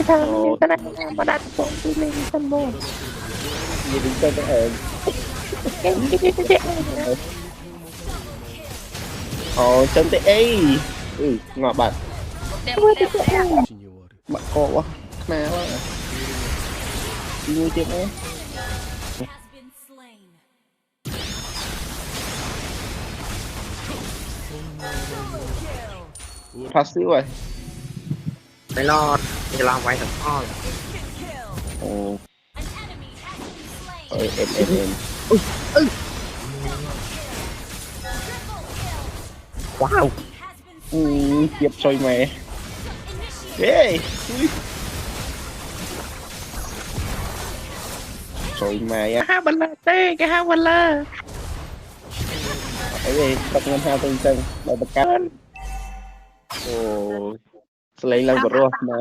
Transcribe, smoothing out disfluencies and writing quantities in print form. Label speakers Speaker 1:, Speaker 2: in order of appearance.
Speaker 1: Ồ,
Speaker 2: mà đặt xuống đi lên sân môn
Speaker 1: gì đứng trên cái
Speaker 2: cái
Speaker 1: ồ chân tới ấy ngọt bạch bạn co quá na quá đi nuôi chết đấy phát xíu rồi
Speaker 3: ไม่รอดจะลองไว้กับพ่อ
Speaker 1: ồ ơi em
Speaker 3: ว้าว
Speaker 1: tiếp xoay mày ê xoay mày á
Speaker 2: ha bala tê cái ha bala
Speaker 1: cái gì tập ngân hàng từng chân đầu bạc cát ồ lấy làm của rồi mà